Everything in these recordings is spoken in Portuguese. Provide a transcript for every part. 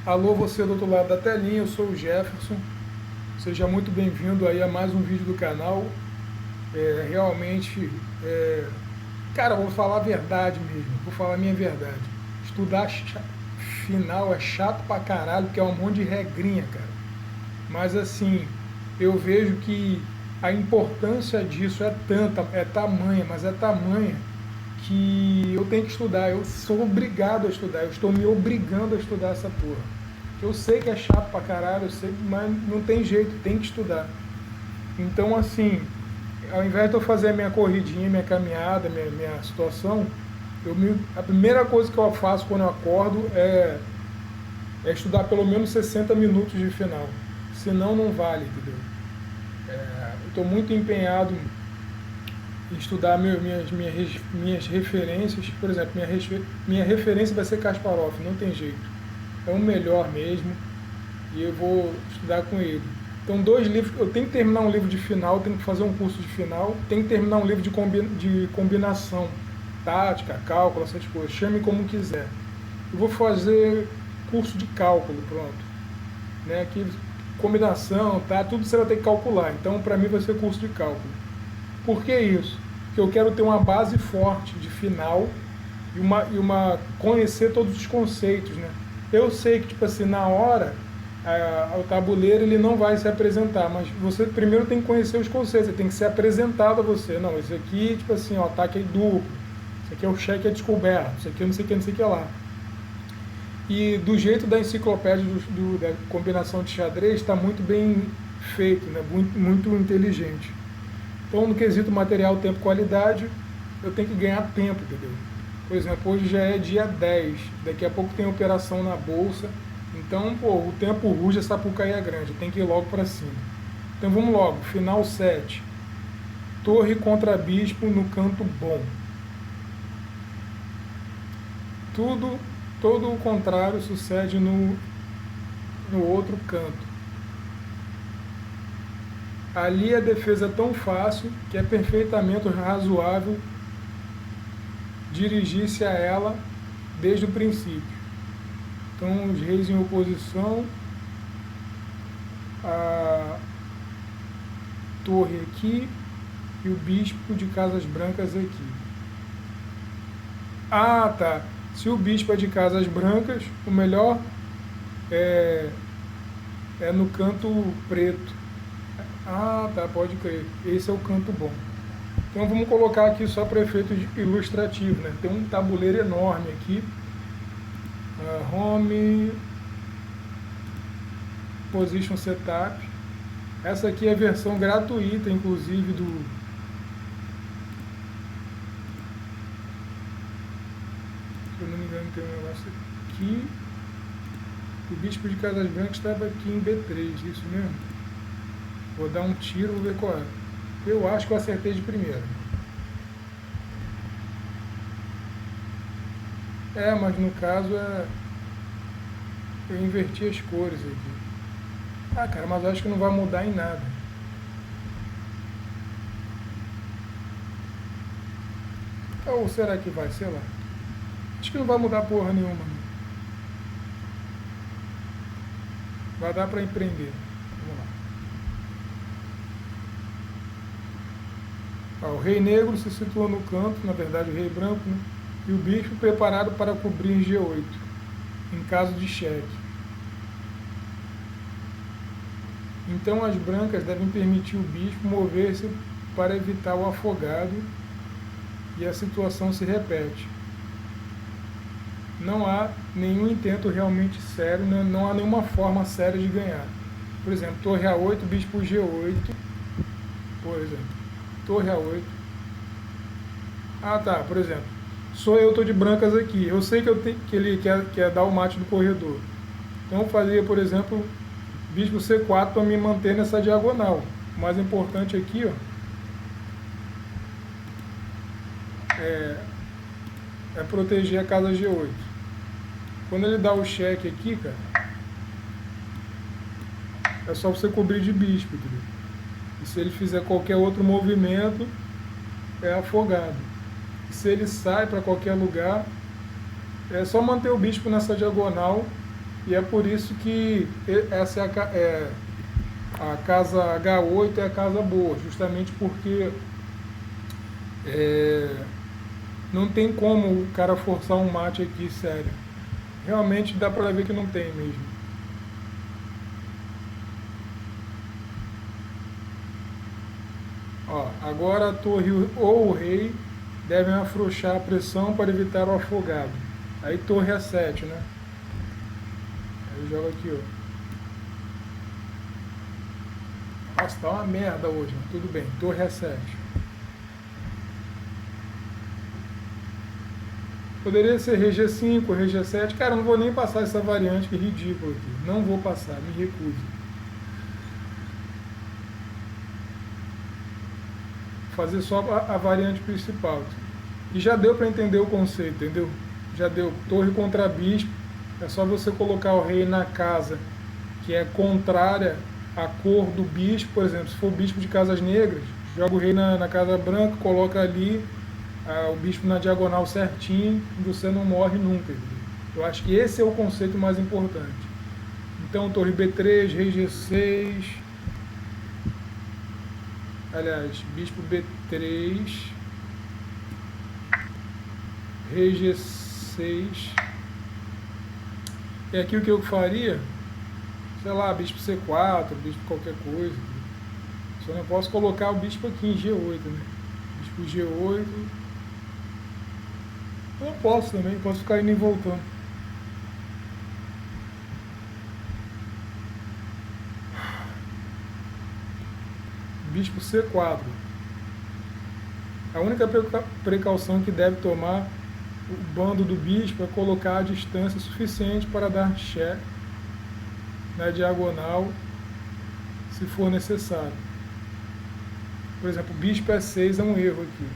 Alô, você do outro lado da telinha, eu sou o Jefferson. Seja muito bem-vindo aí a mais um vídeo do canal. Realmente, cara, vou falar a verdade mesmo, vou falar a minha verdade. Estudar final é chato pra caralho, porque é um monte de regrinha, cara. Mas assim, eu vejo que a importância disso é tanta, é tamanha, mas é tamanha que eu tenho que estudar, eu sou obrigado a estudar, eu estou me obrigando a estudar essa porra. Eu sei que é chato pra caralho, eu sei, mas não tem jeito, tem que estudar. Então, assim, ao invés de eu fazer a minha corridinha, minha caminhada, minha situação, a primeira coisa que eu faço quando eu acordo é estudar pelo menos 60 minutos de final. Senão não vale, entendeu? Eu estou muito empenhado em estudar minhas referências. Por exemplo, minha referência vai ser Kasparov, não tem jeito. É o melhor mesmo e eu vou estudar com ele. Então, 2 livros, eu tenho que terminar um livro de final, tenho que fazer um curso de final, tenho que terminar um livro de combinação, tática, cálculo, essas coisas, chame como quiser. Eu vou fazer curso de cálculo, pronto. Né? Que combinação, tá? Tudo você vai ter que calcular. Então, para mim, vai ser curso de cálculo. Por que isso? Porque eu quero ter uma base forte de final e conhecer todos os conceitos, né? Eu sei que, tipo assim, na hora, o tabuleiro ele não vai se apresentar, mas você primeiro tem que conhecer os conceitos, tem que ser apresentado a você. Não, isso aqui, tipo assim, ó, ataque duplo, isso aqui é o cheque descoberto, isso aqui eu não sei o que, não sei o que lá. E do jeito da enciclopédia da combinação de xadrez, está muito bem feito, né? Muito inteligente. Então, no quesito material, tempo, qualidade, eu tenho que ganhar tempo, entendeu? Por exemplo, hoje já é dia 10, daqui a pouco tem operação na bolsa, então, pô, o tempo ruge, a Sapucaí é grande, tem que ir logo para cima. Então vamos logo, final 7. Torre contra bispo no canto bom. Todo o contrário sucede no outro canto. Ali a defesa é tão fácil que é perfeitamente razoável dirigir-se a ela desde o princípio. Então, os reis em oposição, a torre aqui e o bispo de casas brancas aqui. Ah, tá. Se o bispo é de casas brancas, o melhor é no canto preto. Ah, tá, pode crer. Esse é o canto bom. Então vamos colocar aqui só para efeito ilustrativo, né? Tem um tabuleiro enorme aqui. Home, Position Setup. Essa aqui é a versão gratuita, inclusive, do... Se eu não me engano, tem um negócio aqui. O bispo de Casas Brancas estava aqui em B3, isso mesmo? Vou dar um tiro, vou ver qual é. Eu acho que eu acertei de primeira. Mas no caso eu inverti as cores aqui. Ah, cara, mas eu acho que não vai mudar em nada. Ou será que vai? Sei lá. Acho que não vai mudar porra nenhuma. Não. Vai dar pra empreender. Vamos lá. O rei negro se situa no canto, na verdade o rei branco, né? E o bispo preparado para cobrir G8, em caso de cheque. Então as brancas devem permitir o bispo mover-se para evitar o afogado e a situação se repete. Não há nenhum intento realmente sério, não há nenhuma forma séria de ganhar. Por exemplo, torre A8, bispo G8, por exemplo, torre A8. Ah, tá, por exemplo, eu estou de brancas aqui, eu sei que ele quer dar o mate do corredor. Então eu fazia, por exemplo, bispo C4 para me manter nessa diagonal. O mais importante aqui, ó, é proteger a casa G8. Quando ele dá o cheque aqui, cara, é só você cobrir de bispo, entendeu? E se ele fizer qualquer outro movimento, é afogado. E se ele sai para qualquer lugar, é só manter o bispo nessa diagonal E é por isso que essa é a casa H8 é a casa boa, justamente porque é, não tem como o cara forçar um mate aqui, sério. Realmente dá pra ver que não tem mesmo. Ó, agora a torre ou o rei devem afrouxar a pressão para evitar o afogado. Aí torre A7, né? Aí joga aqui, ó. Nossa, tá uma merda hoje, mas tudo bem. Torre A7. Poderia ser rei G5, rei G7. Cara, eu não vou nem passar essa variante, que é ridícula aqui. Não vou passar, me recuso. Fazer só a variante principal. E já deu para entender o conceito, entendeu? Já deu. Torre contra bispo. É só você colocar o rei na casa que é contrária à cor do bispo. Por exemplo, se for bispo de casas negras, joga o rei na casa branca, coloca ali o bispo na diagonal certinho e você não morre nunca. Entendeu? Eu acho que esse é o conceito mais importante. Então, torre B3, rei G6. Aliás, bispo B3, rei G6. E aqui o que eu faria? Sei lá, bispo C4, bispo qualquer coisa. Só não posso colocar o bispo aqui em G8, né? Bispo G8. Eu posso também, posso ficar indo e voltando. Bispo C4. A única precaução que deve tomar o bando do bispo é colocar a distância suficiente para dar cheque na diagonal, se for necessário. Por exemplo, bispo E6 é um erro aqui.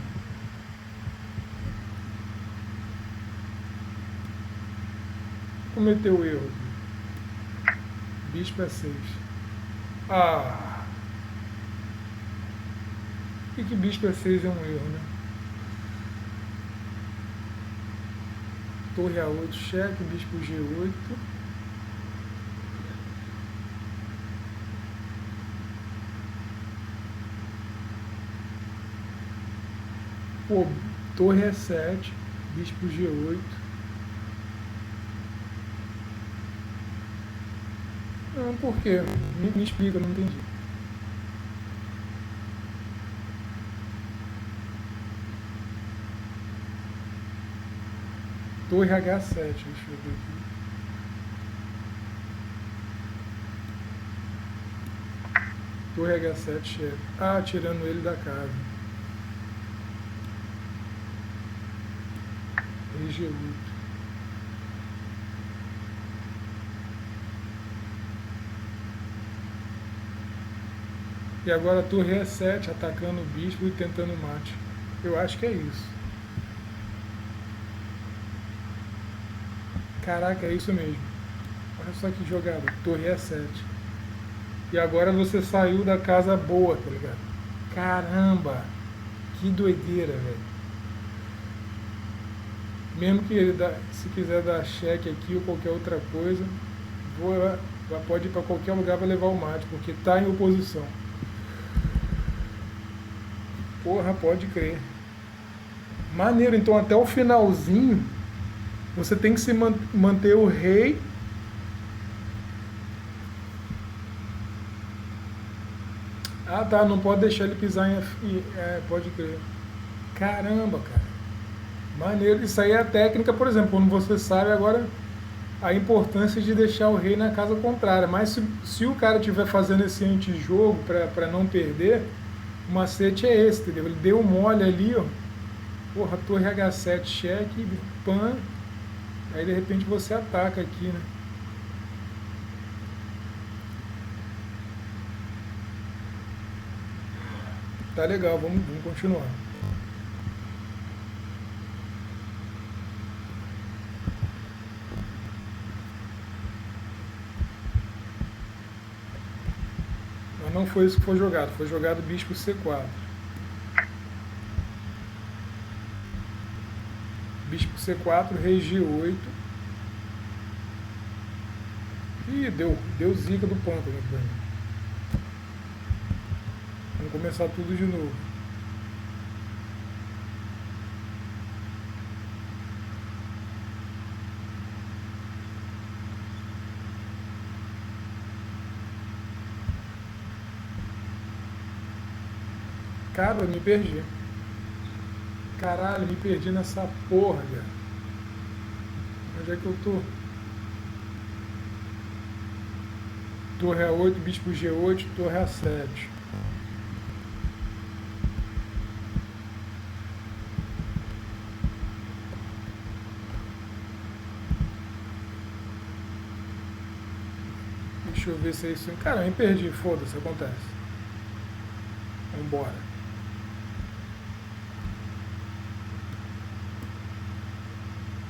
Cometeu o erro aqui. Bispo E6. Ah! Por que bispo E6 é um erro, né? Torre A8, cheque, bispo G8. Pô, torre E7, bispo G8. Não, por quê? Me explica, eu não entendi. Torre H7, deixa eu ver aqui. Torre H7, chefe. Ah, tirando ele da casa. Rei G8. E agora a torre E7 atacando o bispo e tentando mate. Eu acho que é isso. Caraca, é isso mesmo. Olha só que jogada. Torre E7. E agora você saiu da casa boa, tá ligado? Caramba! Que doideira, velho. Mesmo que ele se quiser dar cheque aqui ou qualquer outra coisa, pode ir para qualquer lugar, vai levar o mate, porque tá em oposição. Porra, pode crer. Maneiro, então até o finalzinho você tem que se manter o rei. Ah tá, não pode deixar ele pisar em F. Pode crer. Caramba, cara. Maneiro. Isso aí é a técnica, por exemplo, quando você sabe agora a importância de deixar o rei na casa contrária. Mas se o cara estiver fazendo esse antijogo para não perder, o macete é esse, entendeu? Ele deu mole ali, ó. Porra, torre H7, cheque, pan. Aí de repente você ataca aqui, né? Tá legal, vamos continuar. Mas não foi isso que foi jogado bispo C4. Bispo C4, rei G8. Ih, deu zica do ponto, né, pra mim. Vamos começar tudo de novo. Cara, eu me perdi. Caralho, me perdi nessa porra, cara. Onde é que eu tô? Torre A8, bispo G8, torre A7. Deixa eu ver se é isso. Cara, eu me perdi, foda-se, acontece. Vambora.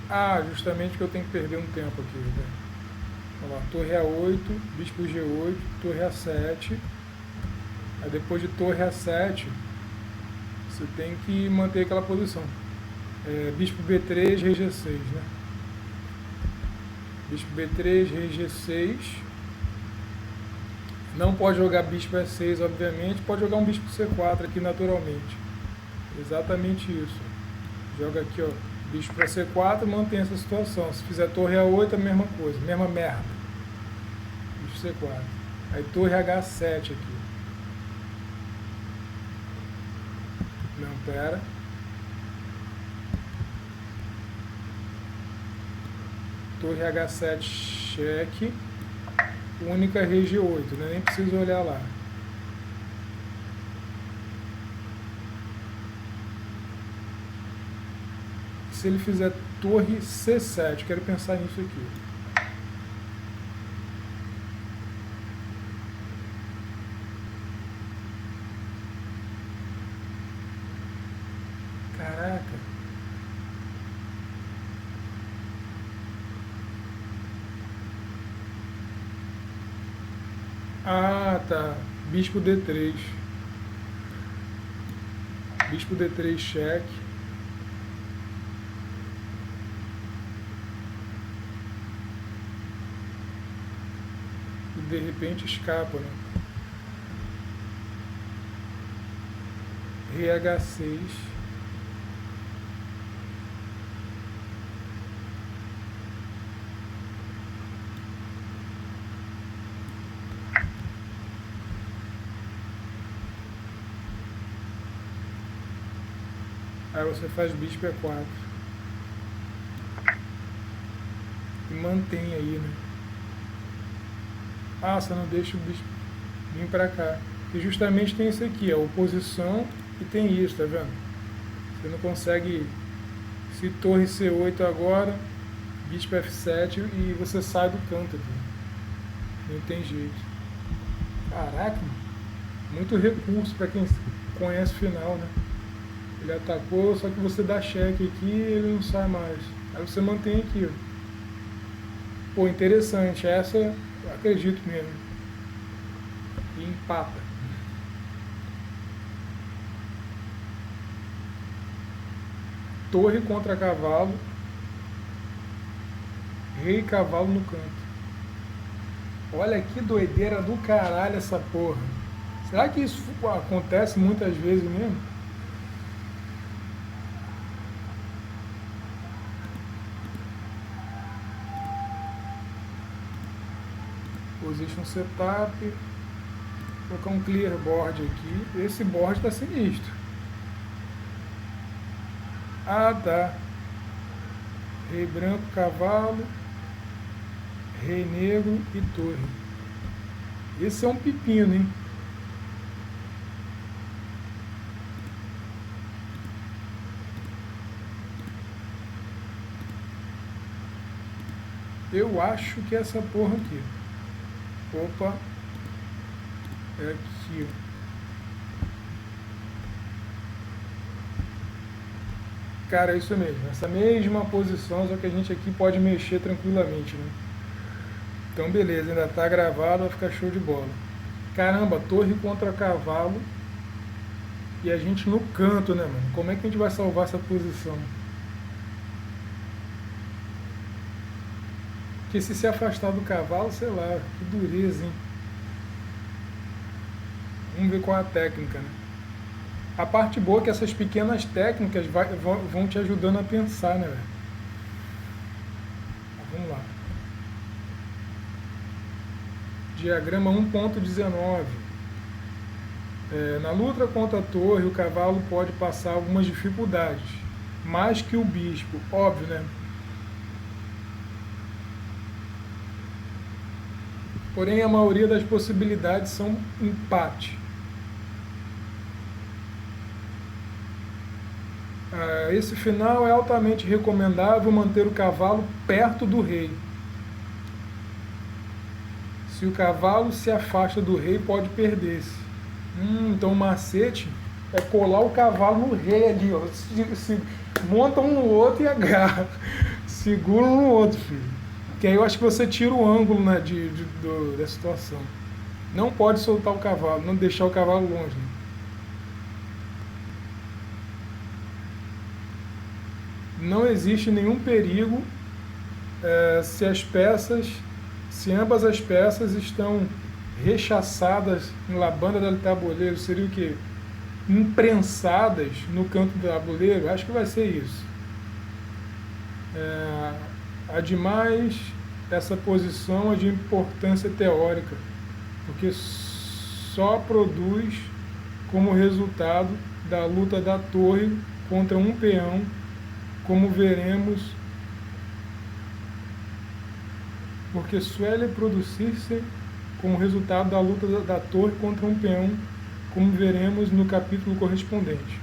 Ah, justamente que eu tenho que perder um tempo aqui, né? Vamos lá, torre A8, bispo G8, torre A7. Aí depois de torre A7, você tem que manter aquela posição. Bispo B3, rei G6, né? Bispo B3, rei G6. Não pode jogar bispo E6, obviamente. Pode jogar um bispo C4 aqui naturalmente. Exatamente isso. Joga aqui, ó, bispo para C4, mantém essa situação. Se fizer torre A8, a mesma coisa, mesma merda. Bispo C4. Aí torre H7 aqui. Não, pera. Torre H7, cheque. Única rei G8, né? Nem preciso olhar lá. Se ele fizer torre C7, quero pensar nisso aqui. Caraca. Ah, tá. Bispo D3. Bispo D3, cheque. E de repente escapa, né? Rei H6. Aí você faz bispo E4. E mantém aí, né? Ah, você não deixa o bispo vir pra cá. E justamente tem isso aqui, a oposição, e tem isso, tá vendo? Você não consegue... Se torre C8 agora, bispo F7 e você sai do canto aqui. Não tem jeito. Caraca, muito recurso para quem conhece o final, né? Ele atacou, só que você dá cheque aqui e ele não sai mais. Aí você mantém aqui, ó. Pô, interessante. Essa, eu acredito mesmo. E empata. Torre contra cavalo. Rei e cavalo no canto. Olha que doideira do caralho essa porra. Será que isso acontece muitas vezes mesmo? Position setup. Vou colocar um clear board aqui. Esse board está sinistro. Ah, tá. Rei branco, cavalo. Rei negro e torre. Esse é um pepino, hein? Eu acho que é essa porra aqui. Opa. É aqui, ó. Cara, é isso mesmo. Essa mesma posição, só que a gente aqui pode mexer tranquilamente, né? Então, beleza. Ainda tá gravado, vai ficar show de bola. Caramba, torre contra cavalo. E a gente no canto, né, mano? Como é que a gente vai salvar essa posição? Porque se afastar do cavalo, sei lá, que dureza, hein? Vamos ver qual é a técnica, né? A parte boa é que essas pequenas técnicas vão te ajudando a pensar, né, velho? Vamos lá. Diagrama 1.19. Na luta contra a torre, o cavalo pode passar algumas dificuldades, mais que o bispo, óbvio, né? Porém, a maioria das possibilidades são empate. Esse final é altamente recomendável manter o cavalo perto do rei. Se o cavalo se afasta do rei, pode perder-se. Então o macete é colar o cavalo no rei ali, ó. Se monta um no outro e agarra. Segura um no outro, filho. Que aí eu acho que você tira o ângulo, né, da situação. Não pode soltar o cavalo, não deixar o cavalo longe. Né? Não existe nenhum perigo se ambas as peças estão rechaçadas na banda do tabuleiro, seria o quê? Imprensadas no canto do tabuleiro, acho que vai ser isso. Ademais, essa posição é de importância teórica, porque só produz como resultado da luta da torre contra um peão, como veremos, porque suele produzir-se como resultado da luta da torre contra um peão, como veremos no capítulo correspondente.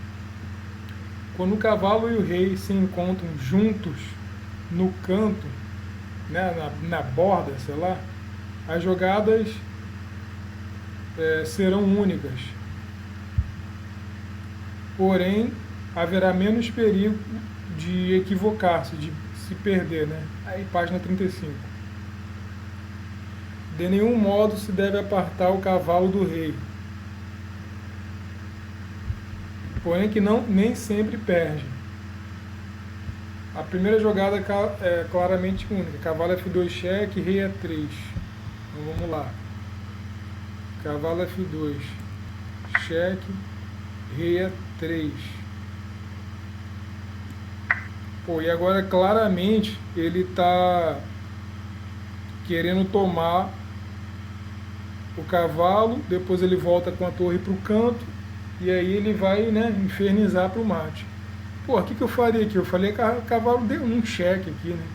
Quando o cavalo e o rei se encontram juntos no canto, né, na borda, sei lá, as jogadas serão únicas. Porém, haverá menos perigo de equivocar-se, de se perder, né? Aí, página 35. De nenhum modo se deve apartar o cavalo do rei. Porém que nem sempre perde. A primeira jogada é claramente única. Cavalo F2 cheque, rei E3. Então vamos lá. Cavalo F2 cheque, rei E3. E agora claramente ele está querendo tomar o cavalo, depois ele volta com a torre para o canto, e aí ele vai, né, infernizar para o mate. O que eu faria aqui? Eu falei que o cavalo deu um cheque aqui, né?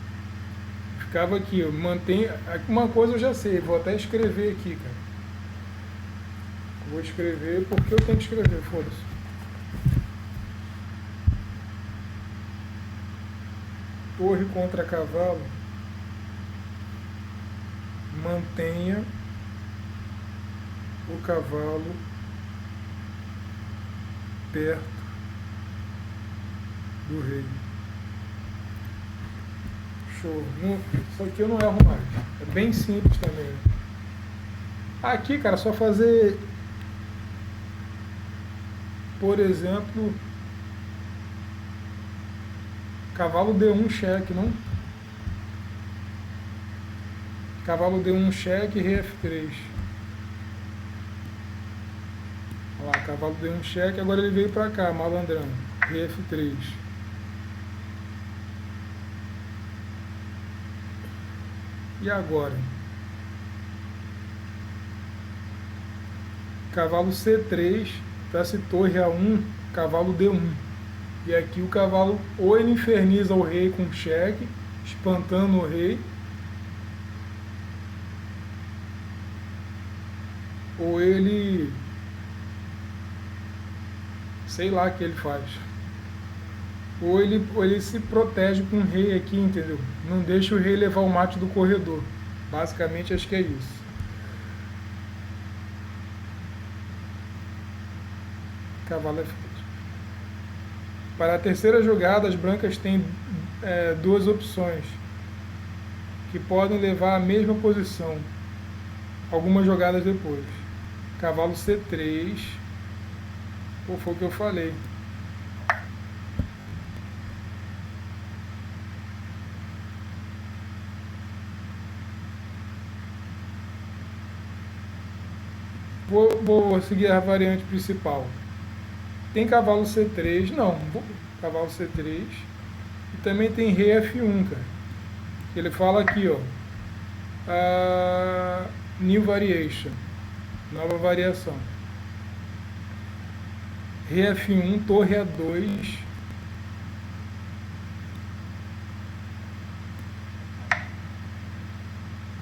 Ficava aqui, eu mantenho. Uma coisa eu já sei, vou até escrever aqui, cara. Vou escrever porque eu tenho que escrever, foda-se. Torre contra cavalo, mantenha o cavalo perto do rei. Show. Isso aqui eu não erro mais. É bem simples também. Aqui, cara, só fazer, por exemplo, cavalo D1 cheque, não? Cavalo D1 cheque, rei F3. Olha lá, cavalo D1 cheque, agora ele veio pra cá, malandrão. Rei F3. E agora? Cavalo C3, desce torre A1, cavalo D1. E aqui o cavalo, ou ele inferniza o rei com cheque, espantando o rei, ou ele, sei lá o que ele faz. Ou ele se protege com o rei aqui, entendeu? Não deixa o rei levar o mate do corredor. Basicamente, acho que é isso. Cavalo F3. Para a terceira jogada, as brancas têm duas opções que podem levar à mesma posição algumas jogadas depois. Cavalo C3. Foi o que eu falei. Vou seguir a variante principal. Tem cavalo C3, não, cavalo C3. E também tem rei F1, cara. Ele fala aqui, ó. New variation. Nova variação. Rei F1, torre A2.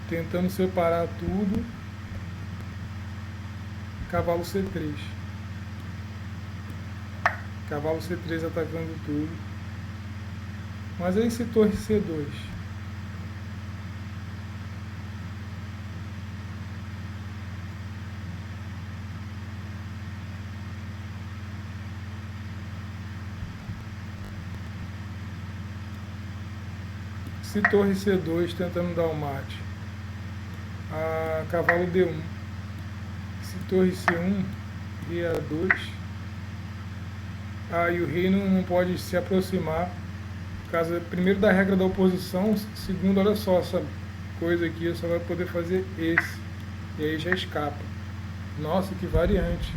Tentando separar tudo. Cavalo C3. Cavalo C3 atacando tudo. Mas aí se torre C2. Se torre C2 tentando dar o mate. Cavalo D1. Se torre C1, rei A2. E o rei não pode se aproximar. Por causa, primeiro, da regra da oposição. Segundo, olha só, essa coisa aqui só vai poder fazer esse. E aí já escapa. Nossa, que variante.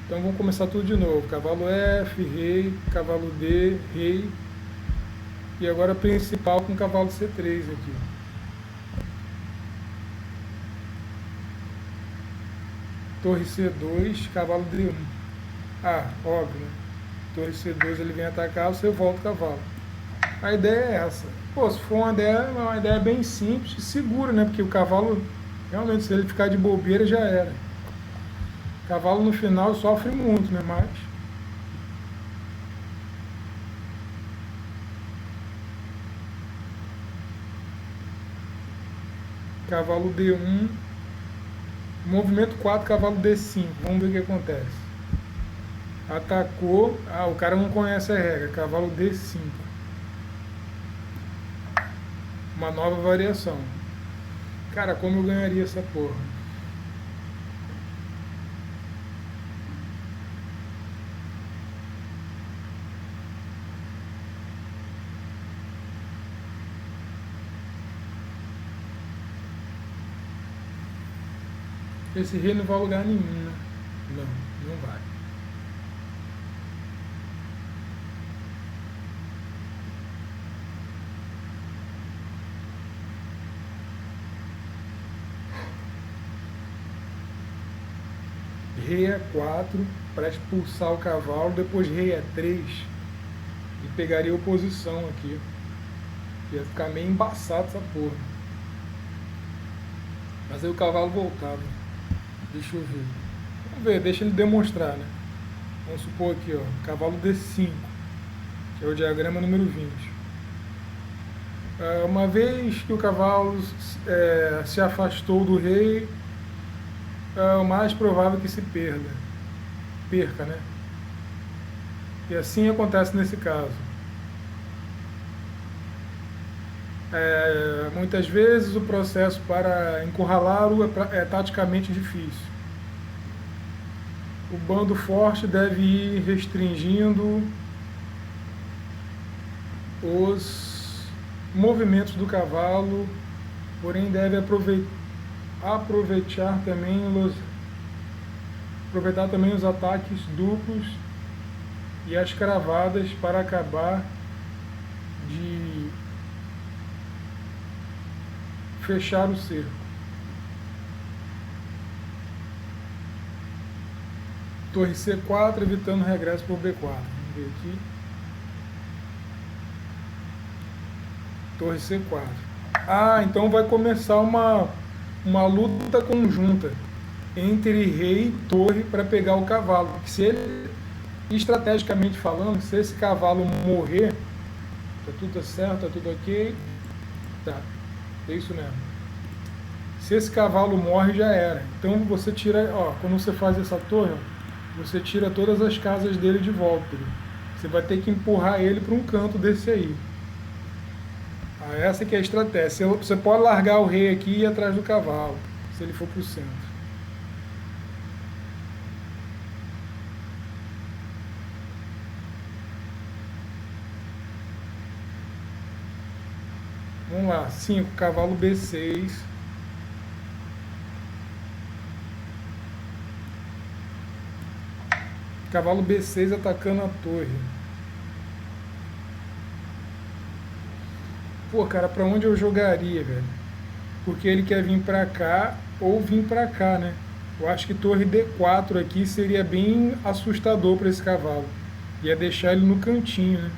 Então vamos começar tudo de novo. Cavalo F, rei, cavalo D, rei. E agora principal com cavalo C3 aqui. Torre C2, cavalo D1. Óbvio, né? Torre C2 ele vem atacar, você volta o cavalo. A ideia é essa. Pô, se for uma ideia bem simples e segura, né? Porque o cavalo, realmente, se ele ficar de bobeira, já era. O cavalo no final sofre muito, né? Mas cavalo D1, movimento 4, cavalo D5. Vamos ver o que acontece. Atacou. O cara não conhece a regra. Cavalo D5. Uma nova variação. Cara, como eu ganharia essa porra? Esse rei não vai a lugar nenhum, né? Não vai. Rei E4 para expulsar o cavalo, depois rei E3 e pegaria oposição aqui. Ia ficar meio embaçado essa porra. Mas aí o cavalo voltava. Deixa eu ver. Vamos ver, deixa ele demonstrar, né? Vamos supor aqui, ó, cavalo D5, que é o diagrama número 20. Uma vez que o cavalo se afastou do rei, o mais provável que se perca, né? E assim acontece nesse caso. Muitas vezes o processo para encurralá-lo é taticamente difícil. O bando forte deve ir restringindo os movimentos do cavalo, porém deve aproveitar também os ataques duplos e as cravadas para acabar de fechar o cerco. Torre C4, evitando regresso por B4. Vamos ver aqui. Torre C4. Então vai começar uma luta conjunta entre rei e torre para pegar o cavalo. Porque se ele, estrategicamente falando, se esse cavalo morrer, tá tudo certo, tá tudo ok, tá, é isso mesmo. Se esse cavalo morre, já era. Então você tira, quando você faz essa torre, você tira todas as casas dele de volta. Você vai ter que empurrar ele para um canto desse aí. Essa que é a estratégia. Você pode largar o rei aqui e ir atrás do cavalo, se ele for para o centro. Vamos lá, 5, cavalo B6. Cavalo B6 atacando a torre. Pô, cara, pra onde eu jogaria, velho? Porque ele quer vir pra cá ou vir pra cá, né? Eu acho que torre D4 aqui seria bem assustador para esse cavalo. Ia deixar ele no cantinho, né?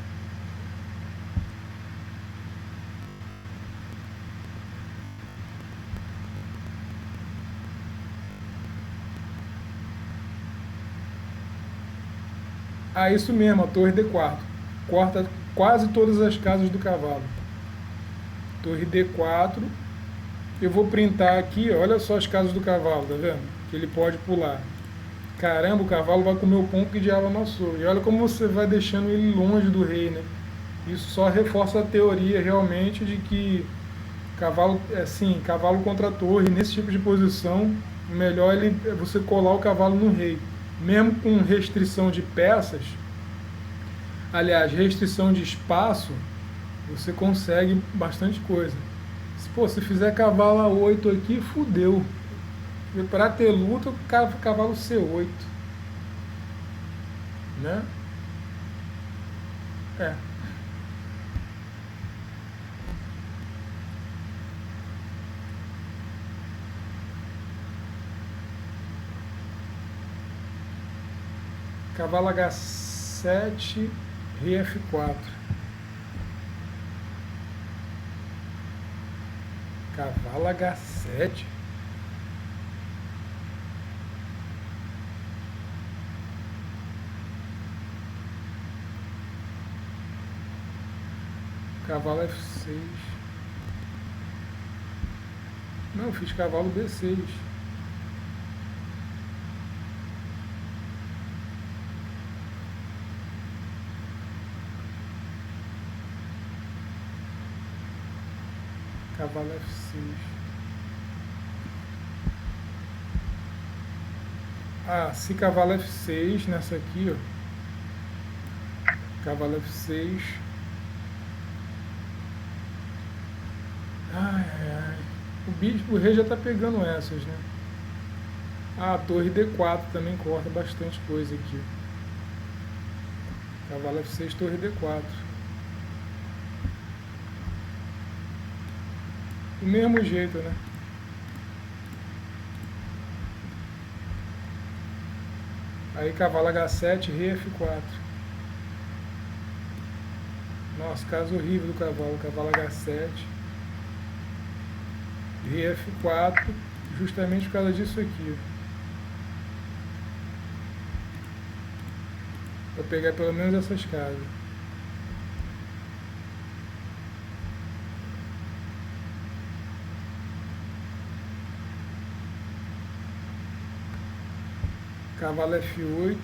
Ah, isso mesmo, a torre D4. Corta quase todas as casas do cavalo. Torre D4. Eu vou printar aqui, olha só as casas do cavalo, tá vendo? Que ele pode pular. Caramba, o cavalo vai comer o pão que o diabo amassou. E olha como você vai deixando ele longe do rei, né? Isso só reforça a teoria realmente de que cavalo, assim, cavalo contra a torre, nesse tipo de posição, o melhor é você colar o cavalo no rei. Mesmo com restrição de peças, aliás, restrição de espaço, você consegue bastante coisa. Pô, se fizer cavalo A8 aqui, fudeu. Para ter luta, cavalo C8, né? É. Cavalo H7, rei F4. Cavalo H7. Cavalo F6. Não, eu fiz cavalo B6. Cavalo F6. Ah, se cavalo F6 nessa aqui, ó. Cavalo F6. Ai, ai, ai. O rei já tá pegando essas, né? Ah, a torre D4 também corta bastante coisa aqui. Cavalo F6, torre D4. Do mesmo jeito, né? Aí cavalo H7, rei F4. Nossa, caso horrível do cavalo. Cavalo H7. Rei F4. Justamente por causa disso aqui. Vou pegar pelo menos essas casas. Cavalo F8.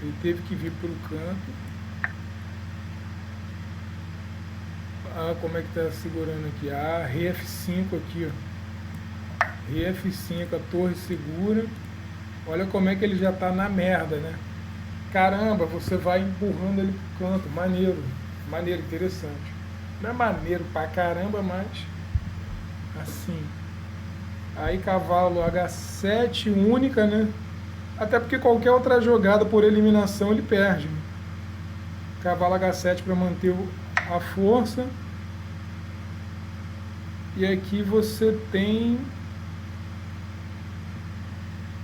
Ele teve que vir para o canto. Ah, como é que tá segurando aqui? Ah, rei F5 aqui, ó. Rei F5, a torre segura. Olha como é que ele já tá na merda, né? Caramba, você vai empurrando ele pro canto. Maneiro. Maneiro, interessante. Não é maneiro pra caramba, mas assim. Aí cavalo H7, única, né? Até porque qualquer outra jogada por eliminação ele perde, né? Cavalo H7 para manter a força. E aqui você tem,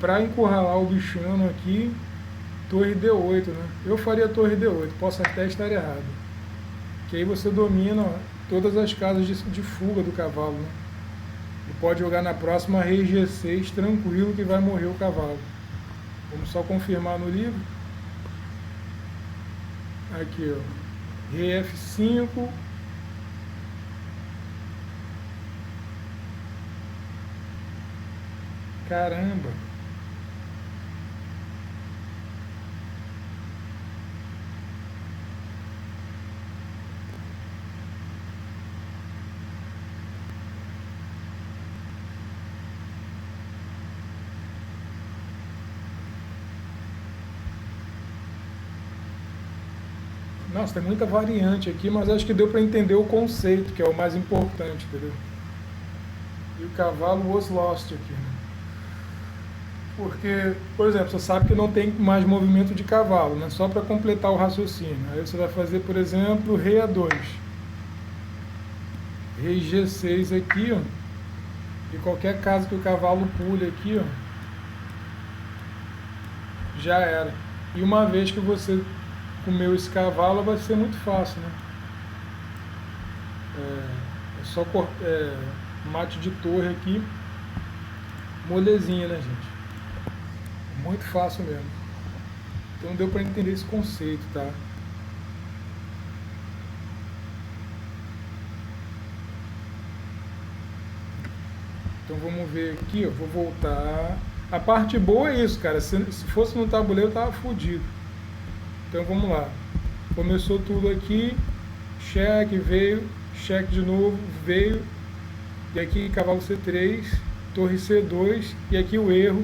para encurralar o bichano aqui, torre D8, né? Eu faria torre D8, posso até estar errado. Que aí você domina, ó, todas as casas de fuga do cavalo, né? E pode jogar na próxima rei G6 tranquilo que vai morrer o cavalo. Vamos só confirmar no livro. Aqui, ó. Rei F5. Caramba. Nossa, tem muita variante aqui, mas acho que deu para entender o conceito, que é o mais importante, entendeu? E o cavalo was lost aqui, né? Porque, por exemplo, você sabe que não tem mais movimento de cavalo, né? Só para completar o raciocínio. Aí você vai fazer, por exemplo, rei A2. Rei G6 aqui, ó. E qualquer casa que o cavalo pule aqui, ó, já era. E uma vez que você comeu esse cavalo, vai ser muito fácil, né? É só mate de torre aqui, molezinha, né, gente? Muito fácil mesmo. Então deu para entender esse conceito, tá? Então vamos ver aqui, eu vou voltar. A parte boa é isso, cara. Se fosse no tabuleiro, eu tava fodido. Então vamos lá. Começou tudo aqui. Cheque, veio. Cheque de novo, veio. E aqui cavalo C3, torre C2. E aqui o erro.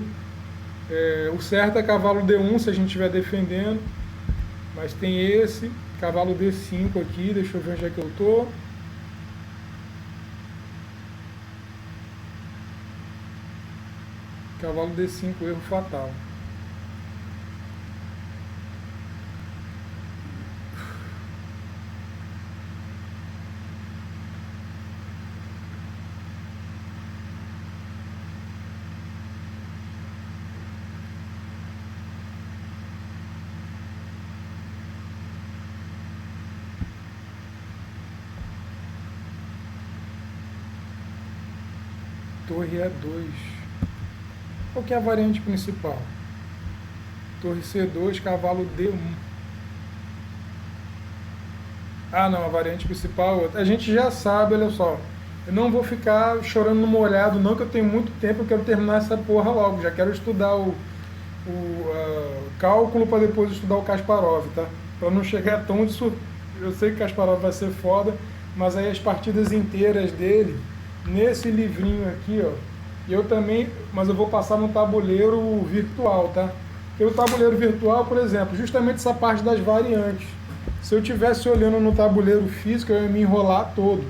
O certo é cavalo D1 se a gente estiver defendendo. Mas tem esse. Cavalo D5 aqui. Deixa eu ver onde é que eu tô. Cavalo D5, erro fatal. Torre E2. Qual que é a variante principal? Torre C2, cavalo D1. Ah, não, a variante principal... A gente já sabe, olha só. Eu não vou ficar chorando no molhado, não, que eu tenho muito tempo, eu quero terminar essa porra logo. Já quero estudar o cálculo para depois estudar o Kasparov, tá? Para não chegar tão de surpresa. Eu sei que Kasparov vai ser foda, mas aí as partidas inteiras dele, nesse livrinho aqui, ó, eu também, mas eu vou passar no tabuleiro virtual, tá? Porque o tabuleiro virtual, por exemplo, justamente essa parte das variantes. Se eu estivesse olhando no tabuleiro físico, eu ia me enrolar todo.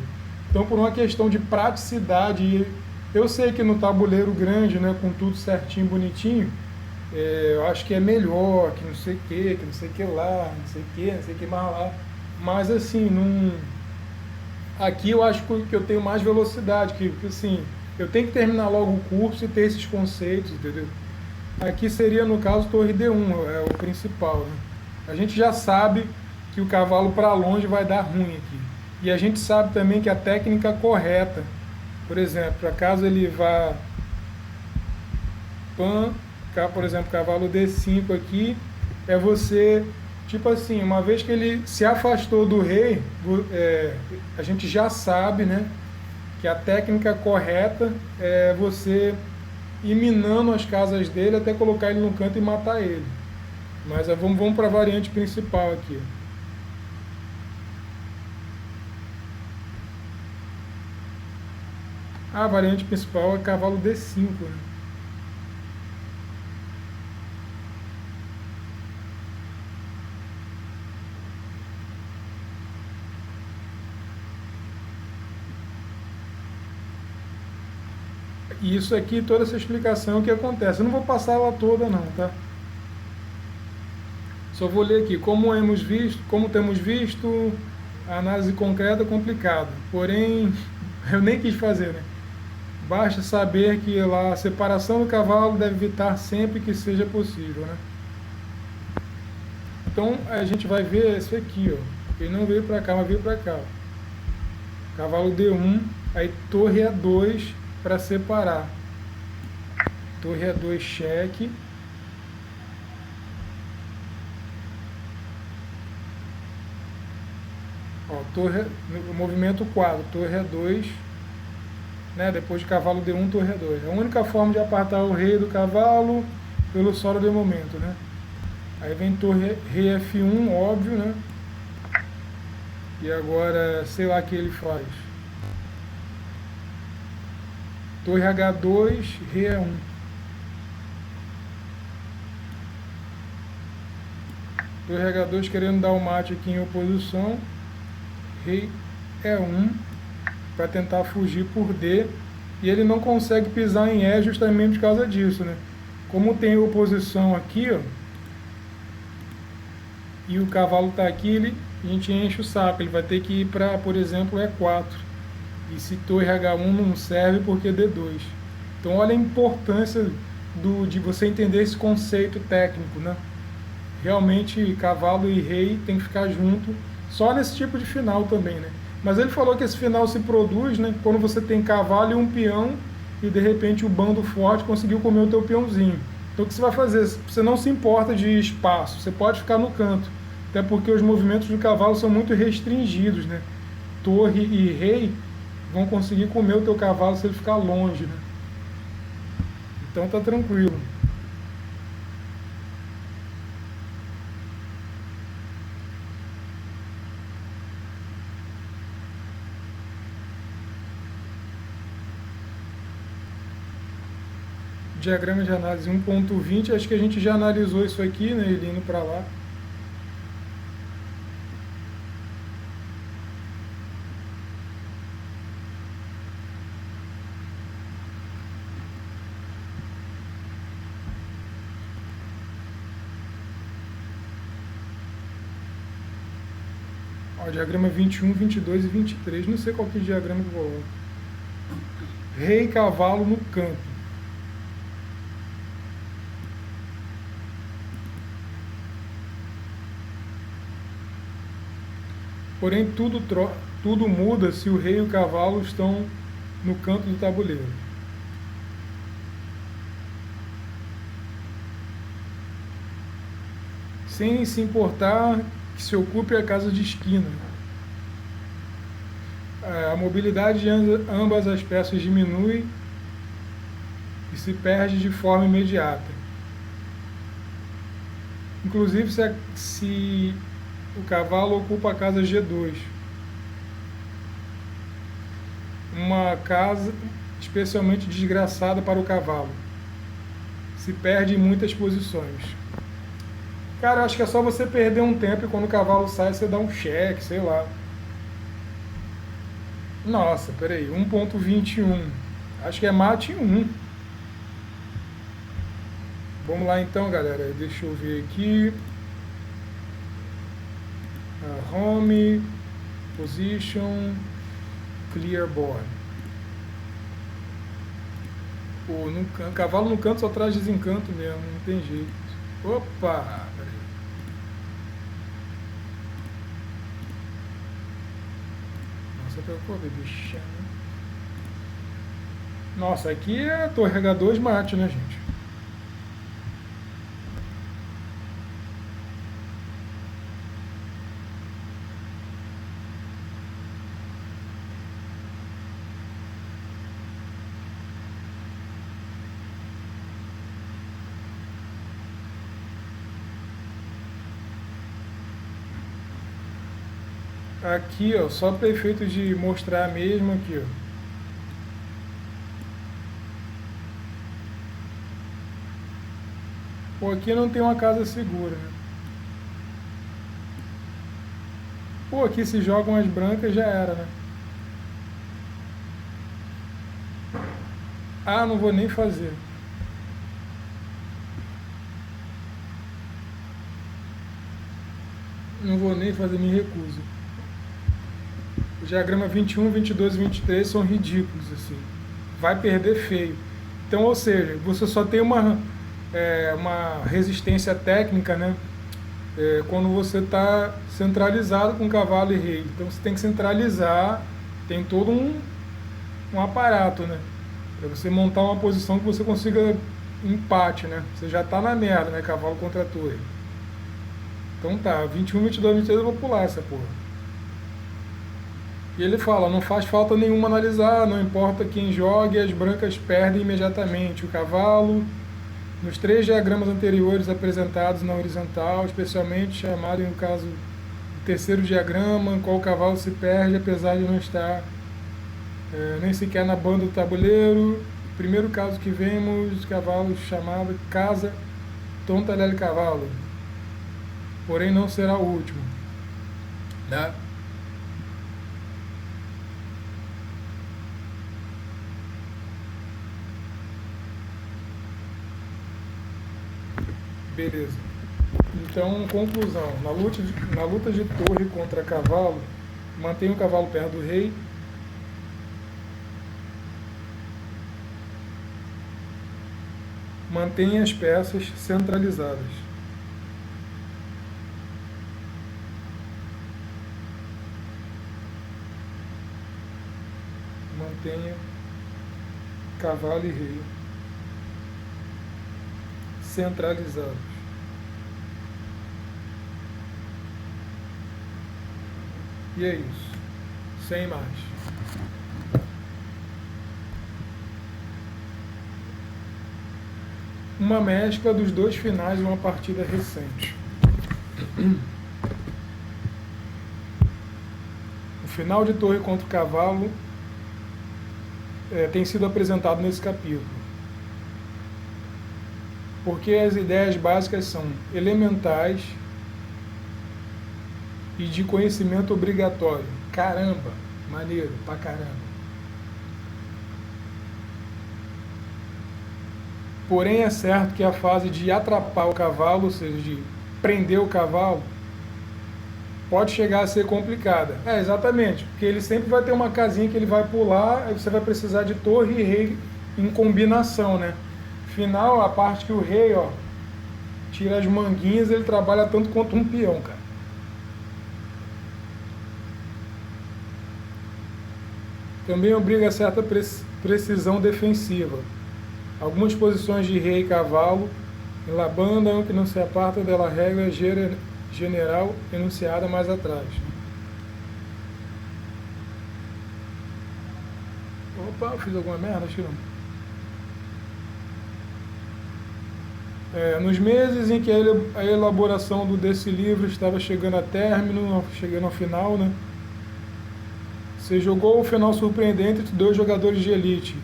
Então, por uma questão de praticidade, eu sei que no tabuleiro grande, né, com tudo certinho, bonitinho, eu acho que é melhor, que não sei o que não sei o que lá, não sei o não sei o que mais lá. Mas, assim, aqui eu acho que eu tenho mais velocidade, que assim, eu tenho que terminar logo o curso e ter esses conceitos, entendeu? Aqui seria, no caso, torre D1, é o principal, né? A gente já sabe que o cavalo para longe vai dar ruim aqui. E a gente sabe também que a técnica correta, por exemplo, caso ele vá por exemplo, cavalo D5 aqui, é você, tipo assim, uma vez que ele se afastou do rei, a gente já sabe, né, que a técnica correta é você ir minando as casas dele até colocar ele no canto e matar ele. Mas vamos para a variante principal aqui. A variante principal é cavalo D5, né? E isso aqui, toda essa explicação que acontece. Eu não vou passar ela toda não, tá? Só vou ler aqui. Como temos visto, a análise concreta é complicada. Porém, eu nem quis fazer, né? Basta saber que a separação do cavalo deve evitar sempre que seja possível, né? Então, a gente vai ver esse aqui, ó. Ele não veio para cá, mas veio para cá. Ó. Cavalo D1, aí torre A2 para separar. Torre A2, cheque. Ó, movimento 4, torre A2, né, depois de cavalo D1, torre A2. A única forma de apartar o rei do cavalo pelo solo de momento, né? Aí vem torre rei F1, óbvio, né? E agora, sei lá o que ele faz. Torre H2, rei E1. Torre H2 querendo dar o mate aqui em oposição. Rei E1 para tentar fugir por D. E ele não consegue pisar em E justamente por causa disso, né? Como tem oposição aqui, ó, e o cavalo está aqui, a gente enche o saco. Ele vai ter que ir para, por exemplo, E4. E se torre H1 não serve porque D2. Então olha a importância de você entender esse conceito técnico, né? Realmente cavalo e rei tem que ficar junto, só nesse tipo de final também, né? Mas ele falou que esse final se produz, né, quando você tem cavalo e um peão e de repente o bando forte conseguiu comer o teu peãozinho. Então o que você vai fazer? Você não se importa de espaço, você pode ficar no canto, até porque os movimentos do cavalo são muito restringidos, né? Torre e rei vão conseguir comer o teu cavalo se ele ficar longe, né? Então tá tranquilo. Diagrama de análise 1.20, acho que a gente já analisou isso aqui, né, ele indo para lá. Ó, diagrama 21, 22 e 23, não sei qual que é o diagrama que eu coloco. Rei e cavalo no campo. Porém, tudo muda se o rei e o cavalo estão no canto do tabuleiro. Sem se importar que se ocupe a casa de esquina. A mobilidade de ambas as peças diminui e se perde de forma imediata. Inclusive se o cavalo ocupa a casa G2. Uma casa especialmente desgraçada para o cavalo. Se perde em muitas posições. Cara, acho que é só você perder um tempo e quando o cavalo sai você dá um cheque, sei lá. Nossa, peraí, 1.21. Acho que é mate 1. Vamos lá então, galera. Deixa eu ver aqui. Home, position, clear board. Pô, cavalo no canto só traz desencanto mesmo, não tem jeito. Opa! Peraí. Nossa, trocou, bicho. Nossa, aqui é torre H2 mate, né, gente? Aqui, ó, só para efeito de mostrar mesmo aqui, ó. Pô, aqui não tem uma casa segura, né? Pô, aqui se jogam as brancas já era, né? Ah, não vou nem fazer. Não vou nem fazer, me recuso. O diagrama 21, 22 e 23 são ridículos, assim. Vai perder feio. Então, ou seja, você só tem uma resistência técnica, né? Quando você está centralizado com cavalo e rei. Então, você tem que centralizar, tem todo um aparato, né? Para você montar uma posição que você consiga empate, né? Você já está na merda, né? Cavalo contra torre. Então tá, 21, 22, 23 eu vou pular essa porra. E ele fala, não faz falta nenhuma analisar, não importa quem jogue, as brancas perdem imediatamente. O cavalo, nos 3 diagramas anteriores apresentados na horizontal, especialmente chamado, no caso, o terceiro diagrama, qual o cavalo se perde, apesar de não estar nem sequer na banda do tabuleiro. Primeiro caso que vemos, cavalo chamado casa Tontalele Cavalo. porém não será o último, né? Beleza. Então, conclusão. Na luta de torre contra cavalo, mantenha o cavalo perto do rei. Mantenha as peças centralizadas. Mantenha cavalo e rei centralizados. E é isso. Sem mais. Uma mescla dos dois finais de uma partida recente. O final de torre contra o cavalo tem sido apresentado nesse capítulo. Porque as ideias básicas são elementais e de conhecimento obrigatório. Caramba, maneiro, pra caramba. Porém, é certo que a fase de atrapar o cavalo, ou seja, de prender o cavalo, pode chegar a ser complicada. Exatamente, porque ele sempre vai ter uma casinha que ele vai pular, aí você vai precisar de torre e rei em combinação, né? Final, a parte que o rei, ó, tira as manguinhas, ele trabalha tanto quanto um peão, cara. Também obriga a certa precisão defensiva. Algumas posições de rei e cavalo elabandam que não se aparta da regra general enunciada mais atrás. Opa, fiz alguma merda? Acho que não. Nos meses em que a elaboração desse livro estava chegando a término, chegando ao final, né? Você jogou o final surpreendente entre dois jogadores de elite,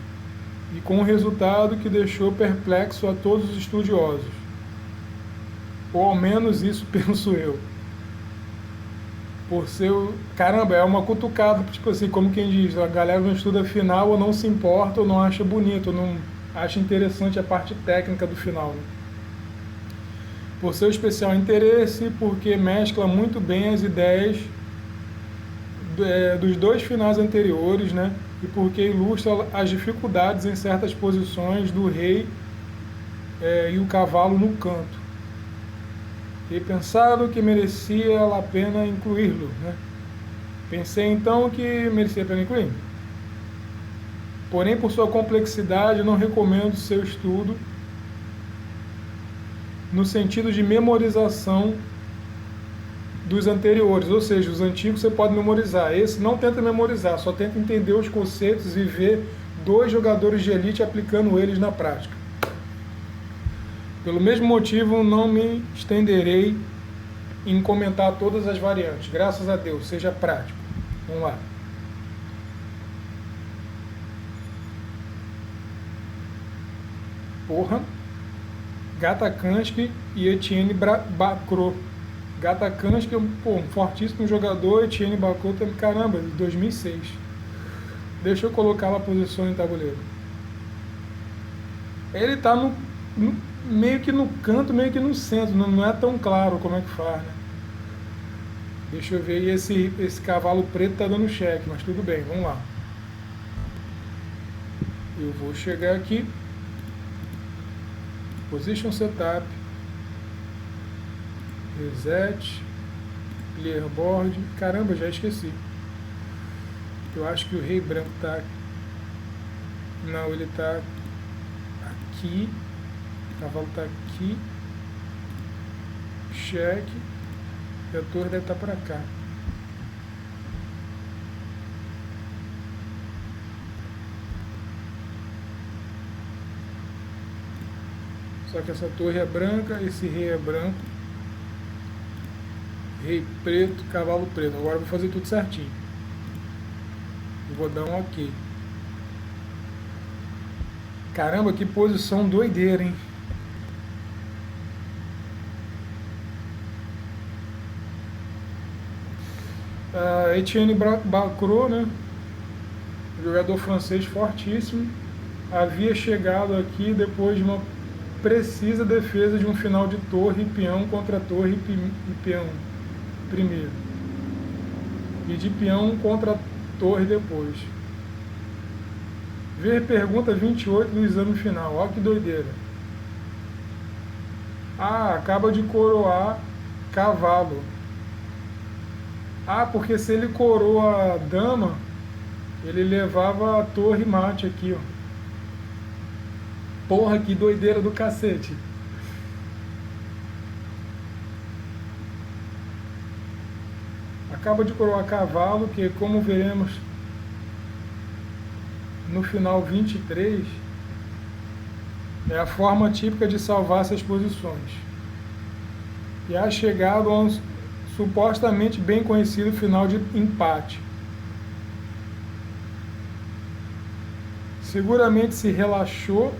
e com um resultado que deixou perplexo a todos os estudiosos. Ou ao menos isso penso eu. Por seu... Caramba, é uma cutucada, tipo assim, como quem diz, a galera não estuda final ou não se importa ou não acha bonito, ou não acha interessante a parte técnica do final, né? Por seu especial interesse, porque mescla muito bem as ideias dos dois finais anteriores, né? E porque ilustra as dificuldades em certas posições do rei e o cavalo no canto. E pensado que merecia a pena incluí-lo, né? Pensei então que merecia a pena incluir. Porém, por sua complexidade, não recomendo seu estudo no sentido de memorização dos anteriores, ou seja, os antigos você pode memorizar, esse não tenta memorizar, só tenta entender os conceitos e ver dois jogadores de elite aplicando eles na prática. Pelo mesmo motivo, não me estenderei em comentar todas as variantes, graças a Deus, seja prático. Vamos lá. Porra. Gatakanski e Etienne Bacro. Gatakanski é um fortíssimo jogador, Etienne Bacro também, caramba, de 2006. Deixa eu colocar a posição em tabuleiro. Ele está meio que no canto, meio que no centro, não é tão claro como é que faz, né? Deixa eu ver, e esse cavalo preto está dando cheque, mas tudo bem, vamos lá. Eu vou chegar aqui. Position Setup, Reset, Clear Board, caramba, já esqueci. Eu acho que o rei branco está... Não, ele está aqui, o cavalo está aqui, cheque, e a torre deve estar para cá. Só que essa torre é branca, esse rei é branco. Rei preto, cavalo preto. Agora eu vou fazer tudo certinho. Eu vou dar um OK. Caramba, que posição doideira, hein? Etienne Bacrot, né? Jogador francês fortíssimo, havia chegado aqui depois de uma precisa defesa de um final de torre e peão contra torre e peão primeiro, e de peão contra torre depois. Ver pergunta 28 do exame final. Ó que doideira. Acaba de coroar cavalo. Porque se ele coroa a dama, ele levava a torre mate aqui, ó. Porra, que doideira do cacete. Acaba de coroar cavalo, que como veremos no final 23, é a forma típica de salvar essas posições. E há chegado a um supostamente bem conhecido final de empate. Seguramente se relaxou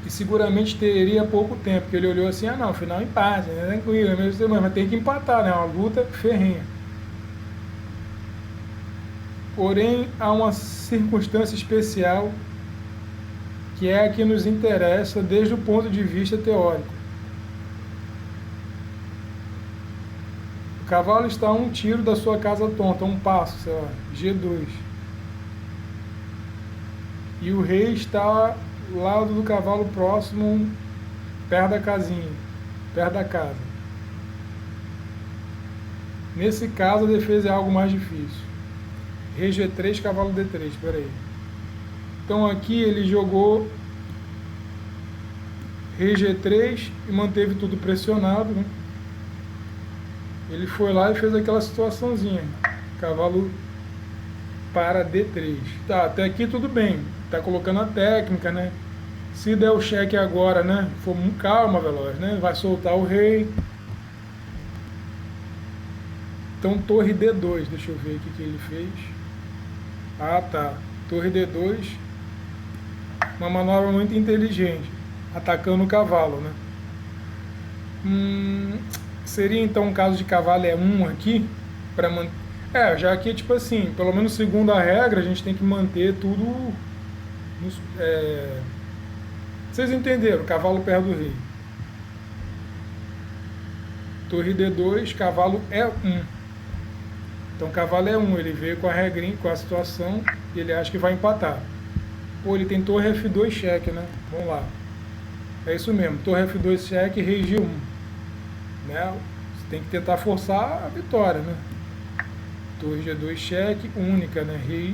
e seguramente teria pouco tempo, porque ele olhou assim, não, final empate, né? Tranquilo, mas tem que empatar, né? Uma luta ferrenha. Porém, há uma circunstância especial que é a que nos interessa desde o ponto de vista teórico. O cavalo está a um tiro da sua casa tonta, um passo, sei lá, G2. E o rei está ao lado do cavalo próximo, perto da casinha, perto da casa. Nesse caso, a defesa é algo mais difícil. Rei G3, cavalo D3, peraí. Então aqui ele jogou Rei G3 e manteve tudo pressionado, né? Ele foi lá e fez aquela situaçãozinha. Cavalo para D3. Tá, até aqui tudo bem. Tá colocando a técnica, né? Se der o cheque agora, né? For calma, veloz, né? Vai soltar o rei. Então torre D2, deixa eu ver o que ele fez. Tá. Torre D2. Uma manobra muito inteligente. Atacando o cavalo, né? Seria então um caso de cavalo E1 aqui, para manter. Já que tipo assim, pelo menos segundo a regra, a gente tem que manter tudo. Vocês entenderam? Cavalo perto do rei. Torre D2, cavalo E1. Então cavalo E1, ele veio com a regrinha, com a situação, e ele acha que vai empatar. Ele tem torre F2 cheque, né? Vamos lá. É isso mesmo, torre F2 cheque, rei G1. Né? Você tem que tentar forçar a vitória, né? Torre G2 cheque, única, né? Rei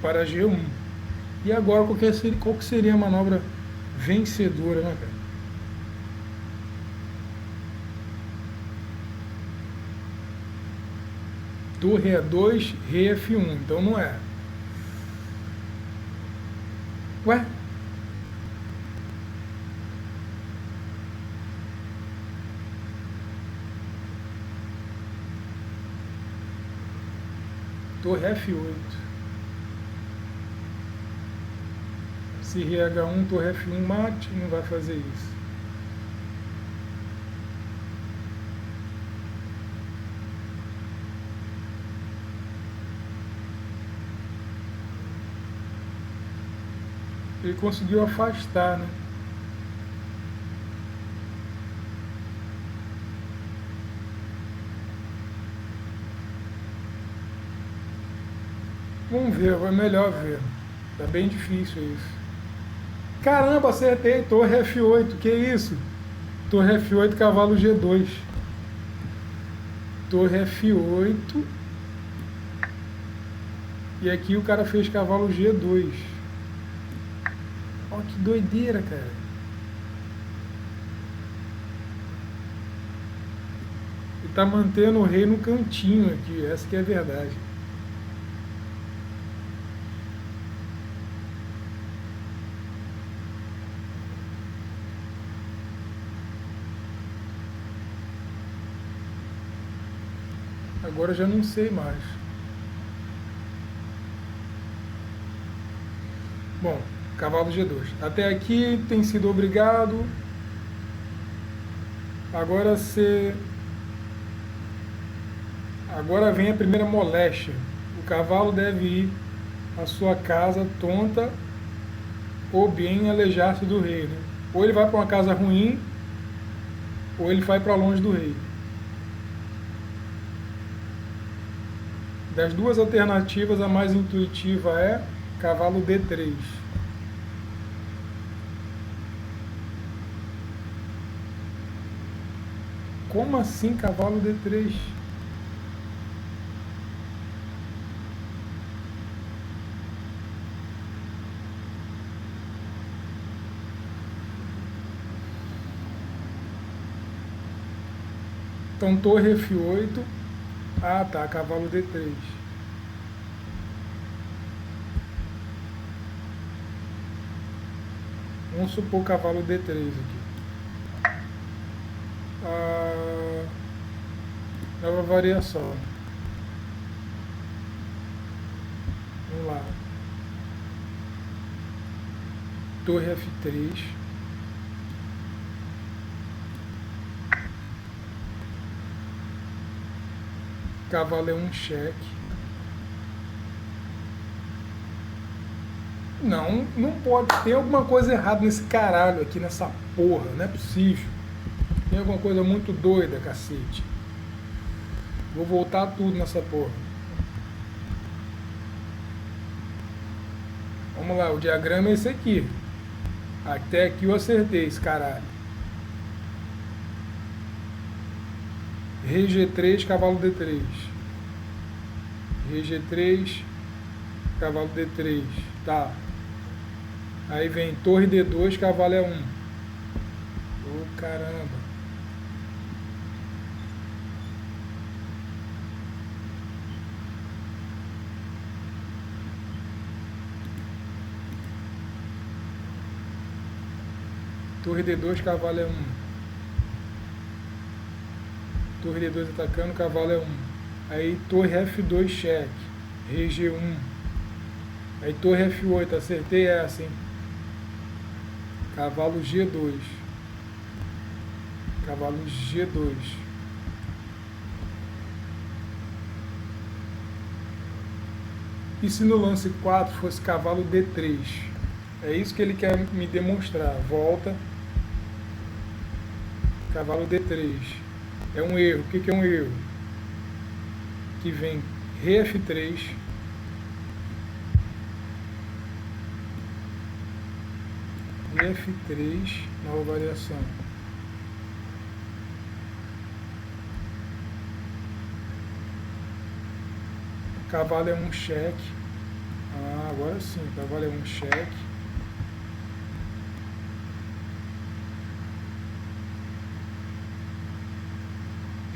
para G1. E agora qual que seria a manobra vencedora, né, cara? Torre E2, rei F1, então não é. Ué? Torre F8. Se rei H1, torre F1 mate, não vai fazer isso. Ele conseguiu afastar, né? Vamos ver, vai melhor ver. Tá bem difícil isso. Caramba, acertei. Torre F8, que isso? Torre F8, cavalo G2. Torre F8. E aqui o cara fez cavalo G2. Ó, que doideira, cara. Ele tá mantendo o rei no cantinho aqui. Essa que é a verdade. Agora eu já não sei mais. Bom, cavalo G2. Até aqui tem sido obrigado. Agora Agora vem a primeira moléstia. O cavalo deve ir à sua casa tonta ou bem alejar-se do rei, né? Ou ele vai para uma casa ruim, ou ele vai para longe do rei. Das duas alternativas, a mais intuitiva é cavalo D3. Como assim cavalo D3? Então torre F8. Ah, tá, cavalo D3. Vamos supor cavalo D3 aqui. Nova variação. Vamos lá. Torre F3. Cavalo é um cheque. Não, não pode. Tem alguma coisa errada nesse caralho aqui, nessa porra. Não é possível. Tem alguma coisa muito doida, cacete. Vou voltar tudo nessa porra. Vamos lá, o diagrama é esse aqui. Até aqui eu acertei esse caralho. Rei G3, cavalo D3. Rei G3, cavalo D3. Tá. Aí vem torre D2, cavalo é 1. Ô caramba. Torre D2, cavalo é 1. Torre D2 atacando, cavalo é 1. Aí torre F2 cheque. Rei G1. Aí torre F8, acertei essa, hein? Cavalo G2. Cavalo G2. E se no lance 4 fosse cavalo D3? É isso que ele quer me demonstrar. Volta. Cavalo D3. É um erro. O que é um erro? Que vem Rei F3. Rei F3, nova variação. Cavalo é um cheque. Ah, agora sim, cavalo é um cheque.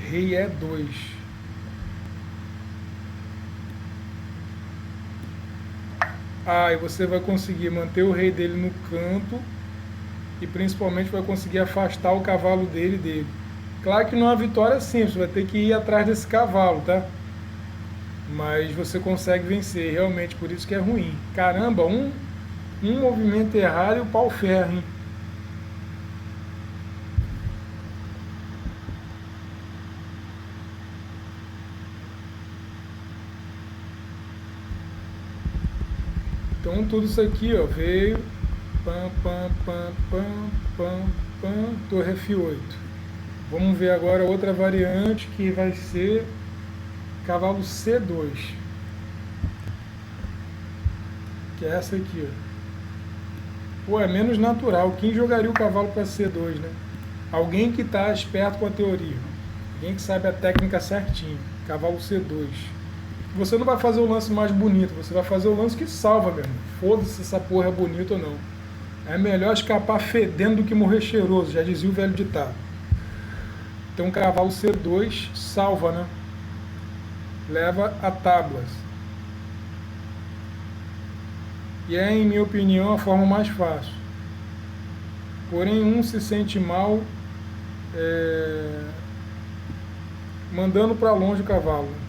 Rei E2. Ah, e você vai conseguir manter o rei dele no canto e principalmente vai conseguir afastar o cavalo dele. Claro que não é uma vitória simples, vai ter que ir atrás desse cavalo, tá? Mas você consegue vencer, realmente, por isso que é ruim. Caramba, um movimento errado e o pau ferra, hein? Então tudo isso aqui, ó, veio, pam, pam, pam, pam, pam, pam, torre F8. Vamos ver agora outra variante que vai ser cavalo C2. Que é essa aqui, ó. Pô, é menos natural. Quem jogaria o cavalo para C2, né? Alguém que está esperto com a teoria. Alguém que sabe a técnica certinho. Cavalo C2. Você não vai fazer o lance mais bonito, você vai fazer o lance que salva mesmo. Foda-se se essa porra é bonita ou não. É melhor escapar fedendo do que morrer cheiroso, já dizia o velho ditado. Então cavalo C2 salva, né? Leva a tábuas. E é, em minha opinião, a forma mais fácil. Porém, um se sente mal mandando para longe o cavalo.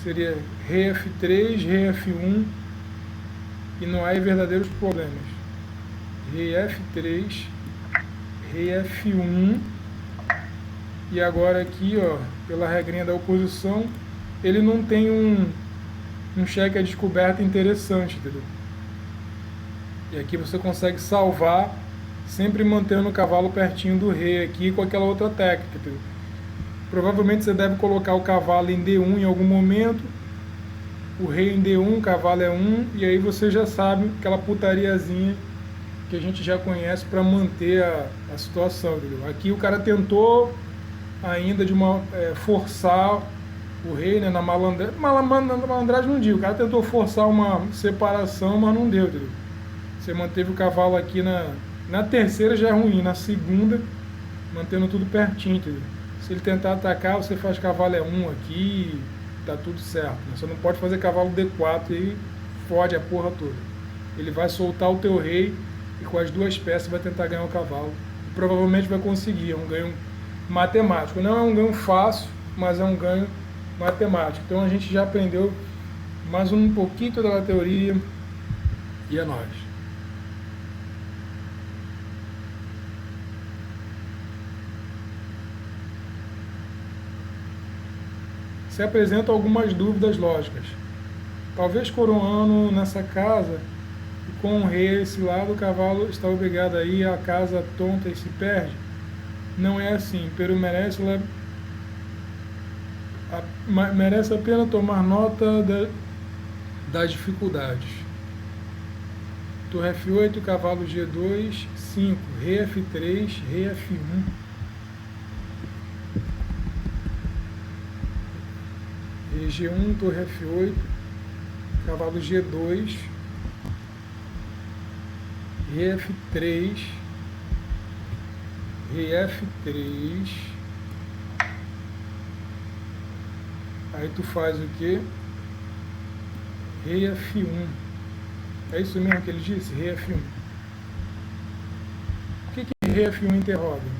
Seria Rei F3, Rei F1 e não há verdadeiros problemas. Rei F3, Rei F1 E agora aqui, ó, pela regrinha da oposição, ele não tem um cheque à descoberta interessante, entendeu? E aqui você consegue salvar, sempre mantendo o cavalo pertinho do rei aqui com aquela outra técnica, entendeu? Provavelmente você deve colocar o cavalo em D1 em algum momento, o rei em D1, o cavalo é 1, e aí você já sabe aquela putariazinha que a gente já conhece para manter a situação, entendeu? Aqui o cara tentou ainda forçar o rei, né, na malandragem não digo, o cara tentou forçar uma separação, mas não deu, entendeu? Você manteve o cavalo aqui na terceira já é ruim, na segunda mantendo tudo pertinho, entendeu? Se ele tentar atacar, você faz cavalo E1 aqui, tá tudo certo, né? Você não pode fazer cavalo D4 e fode a porra toda. Ele vai soltar o teu rei e com as duas peças vai tentar ganhar o cavalo. E provavelmente vai conseguir, é um ganho matemático. Não é um ganho fácil, mas é um ganho matemático. Então a gente já aprendeu mais um pouquinho da teoria e é nóis. Se apresentam algumas dúvidas lógicas. Talvez coroando nessa casa e com o rei a esse lado, o cavalo está obrigado a ir à casa tonta e se perde. Não é assim. Pero merece a pena tomar nota das dificuldades. Torre F8, cavalo G2, 5, rei F3, rei F1. Rei G1, torre F8, cavalo G2, rei F3, rei F3. Aí tu faz o que? Rei F1. É isso mesmo que ele disse? Rei F1. O que rei F1 interroga?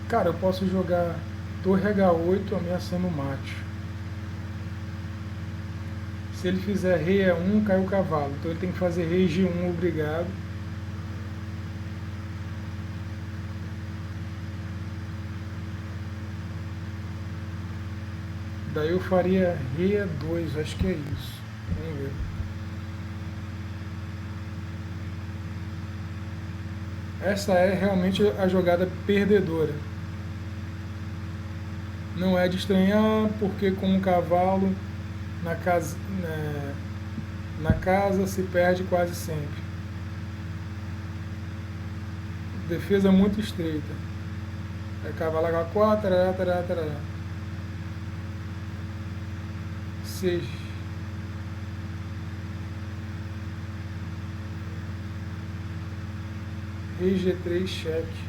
Cara, eu posso jogar torre H8 ameaçando o mate. Se ele fizer rei E1, cai o cavalo. Então ele tem que fazer rei G1, obrigado. Daí eu faria rei E2, acho que é isso. Vamos ver. Essa é realmente a jogada perdedora. Não é de estranhar, porque com o cavalo na casa se perde quase sempre. Defesa muito estreita. É cavalo H4, tarará, tarará, tarará. 6. Rei G3, cheque.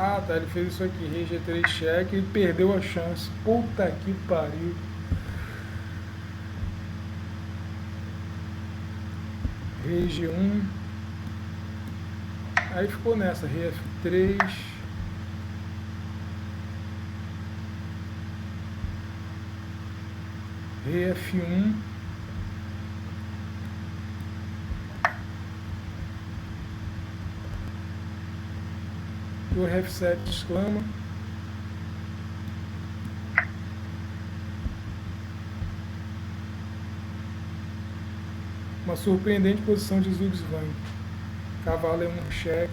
Ah, tá, ele fez isso aqui, rei G3 cheque e perdeu a chance. Puta que pariu. Rei G1. Aí ficou nessa, rei F3. Rei F1. Torre F7 exclama. Uma surpreendente posição de Zugzwang. Cavalo é um cheque.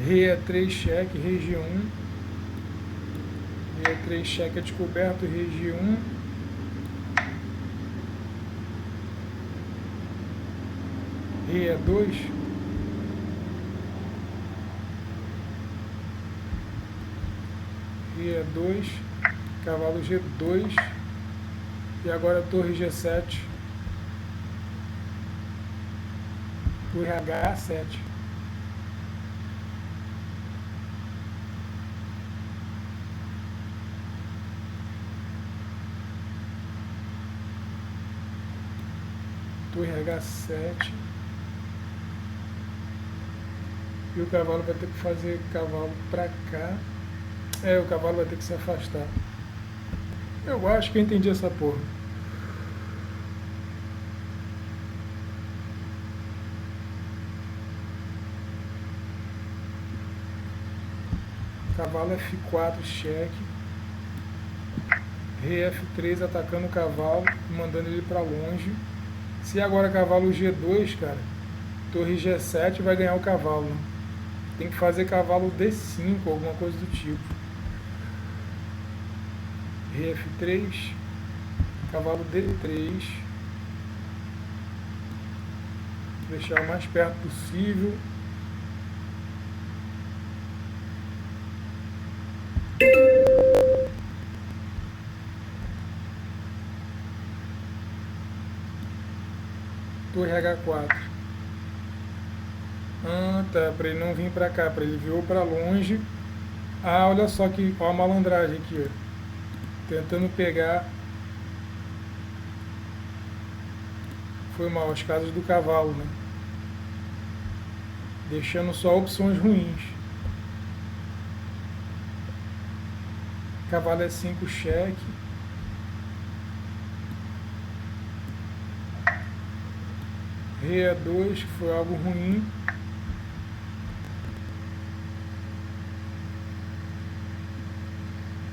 Rei E3 cheque, rei G1. Rei E3 cheque é descoberto, rei G1. Rei E2. Rei E2. Cavalo G2. E agora torre G7. Torre H7. torre H7. E o cavalo vai ter que fazer cavalo pra cá. O cavalo vai ter que se afastar. Eu acho que eu entendi essa porra. Cavalo F4, cheque. Rei F3 atacando o cavalo, mandando ele pra longe. Se agora cavalo G2, cara, torre G7 vai ganhar o cavalo, né? Tem que fazer cavalo D5, alguma coisa do tipo. Rei F3, cavalo D3. Deixar o mais perto possível. Torre H4. Tá, para ele não vir para cá, para ele vir para longe. Olha só que, ó a malandragem aqui, ó. Tentando pegar. Foi mal, as casas do cavalo, né? Deixando só opções ruins. Cavalo E5, cheque. Rei E2, que foi algo ruim.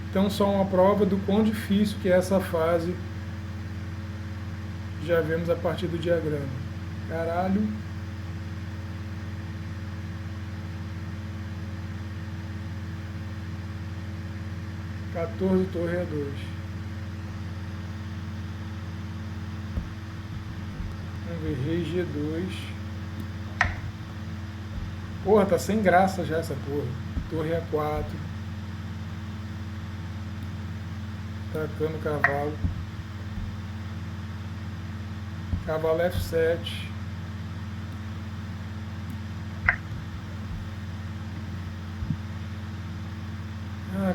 Então, só uma prova do quão difícil que é essa fase. Já vemos a partir do diagrama. Caralho. Torre E2. Vamos ver, rei G2. Porra, tá sem graça já essa torre. Torre A4. Atacando o cavalo. Cavalo F7.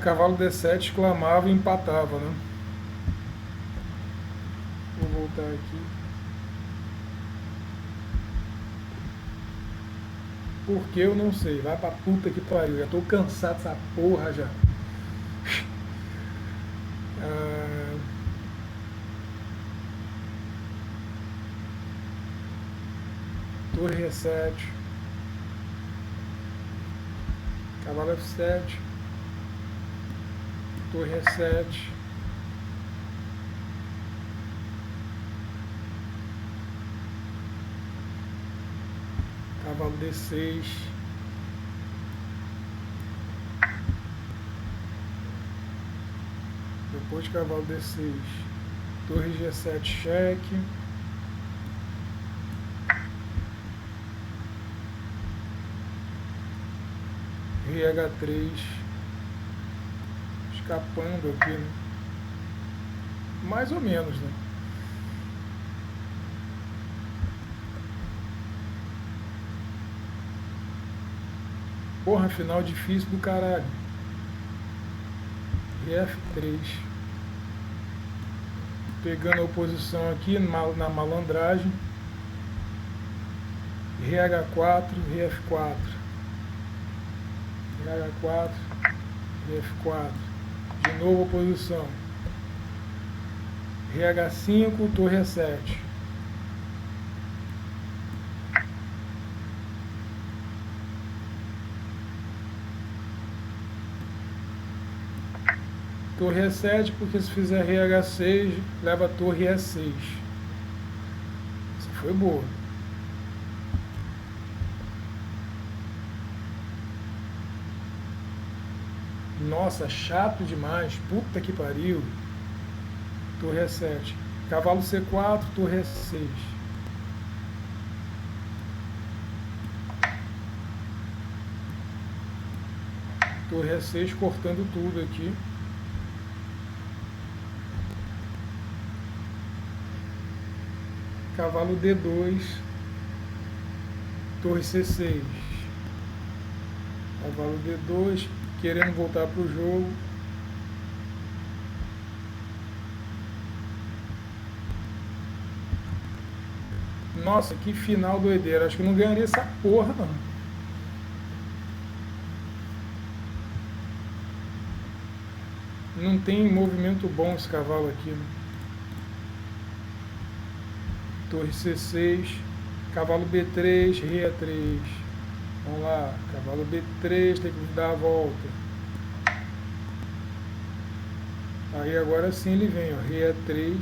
Cavalo D7 exclamava e empatava, né? Vou voltar aqui. Por que eu não sei? Vai pra puta que pariu. Já tô cansado dessa porra já. Torre E7. Cavalo F7. Torre E7. Cavalo D6. Depois de cavalo D6. Torre G7, cheque. Rei H3. Escapando aqui, né? Mais ou menos, né? Porra, final difícil do caralho. Rei F3. Pegando a oposição aqui na malandragem. Rei H4, Rei F4. Rei H4, Rei F4. De novo oposição. Rei H5, torre E7. Torre E7, porque se fizer Rei H6, leva a torre E6. Essa foi boa. Nossa, chato demais. Puta que pariu. Torre E7. Cavalo C4, torre E6. Torre E6 cortando tudo aqui. Cavalo D2. Torre C6. Cavalo D2. Querendo voltar para o jogo. Nossa, que final doideira. Acho que eu não ganharia essa porra, não. Não tem movimento bom esse cavalo aqui, né? Torre C6, cavalo B3, rei A3. Vamos lá, cavalo B3, tem que dar a volta. Aí agora sim ele vem, ó, rei A3,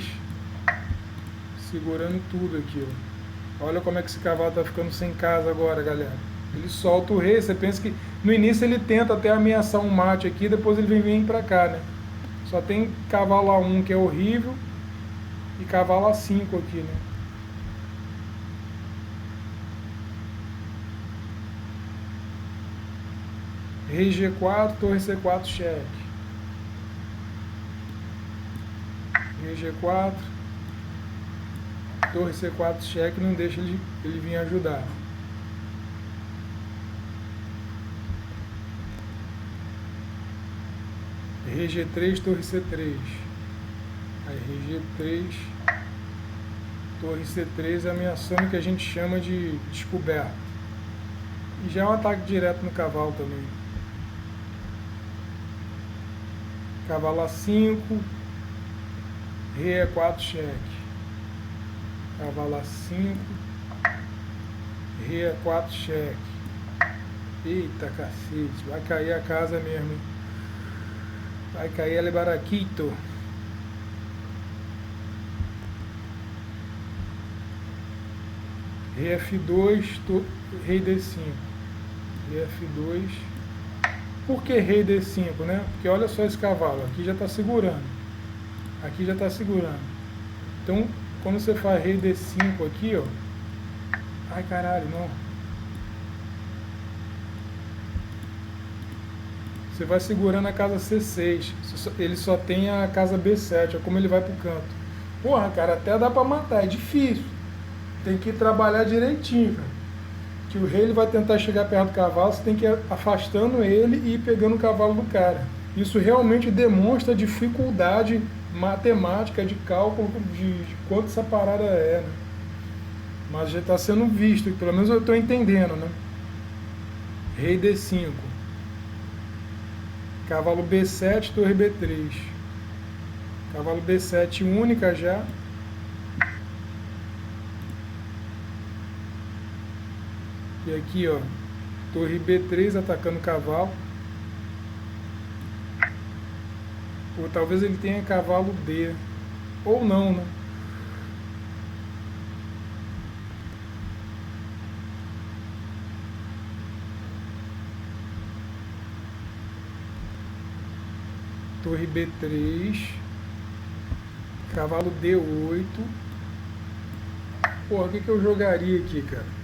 segurando tudo aqui, ó. Olha como é que esse cavalo tá ficando sem casa agora, galera. Ele solta o rei, você pensa que no início ele tenta até ameaçar um mate aqui, depois ele vem pra cá, né? Só tem cavalo A1 que é horrível e cavalo A5 aqui, né? Rei G4, torre C4, cheque. Rei G4, torre C4, cheque, não deixa ele vir ajudar. Rei G3, torre C3. Aí rei G3, torre C3 ameaçando o que a gente chama de descoberta. E já é um ataque direto no cavalo também. Cavalo A5, rei E4, cheque. Cavalo A5, rei E4, cheque. Eita cacete, vai cair a casa mesmo, hein? Vai cair ele baraquito. Rei F2, rei D5. Rei F2. Por que rei D5, né? Porque olha só esse cavalo, aqui já está segurando. Aqui já está segurando. Então, quando você faz rei D5 aqui, ó. Ai, caralho, não. Você vai segurando a casa C6. Ele só tem a casa B7, ó, como ele vai pro canto. Porra, cara, até dá pra matar, é difícil. Tem que trabalhar direitinho, cara. Que o rei ele vai tentar chegar perto do cavalo, você tem que ir afastando ele e ir pegando o cavalo do cara. Isso realmente demonstra a dificuldade matemática de cálculo de quanto essa parada é, né? Mas já está sendo visto, pelo menos eu estou entendendo, né? Rei D5. Cavalo B7, torre B3. Cavalo B7 única já. E aqui, ó, torre B3 atacando o cavalo. Ou talvez ele tenha cavalo D. Ou não, né? Torre B3. Cavalo D8. Porra, o que eu jogaria aqui, cara?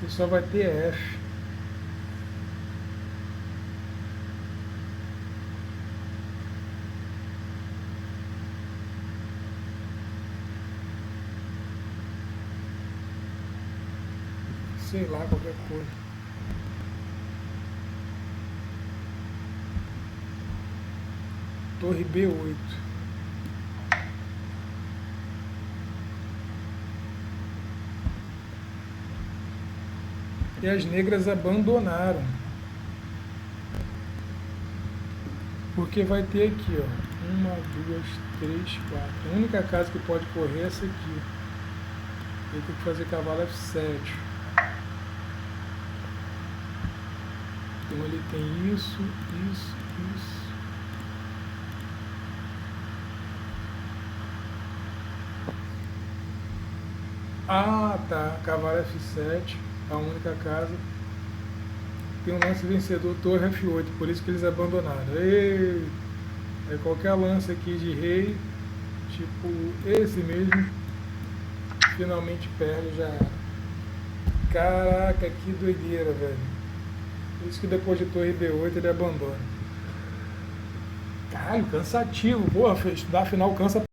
Só vai ter F. Sei lá, qualquer coisa. Torre B8. E as negras abandonaram. Porque vai ter aqui, ó. 1, 2, 3, 4. A única casa que pode correr é essa aqui. Ele tem que fazer cavalo F7. Então ele tem isso, isso, isso. Ah, tá. Cavalo F7. A única casa. Tem um lance vencedor, torre F8, por isso que eles abandonaram. Ei, é qualquer lance aqui de rei, tipo esse mesmo, finalmente perde, já era. Caraca, que doideira, velho. Por isso que depois de torre B8 ele abandona. Caralho, cansativo, porra, estudar final cansa.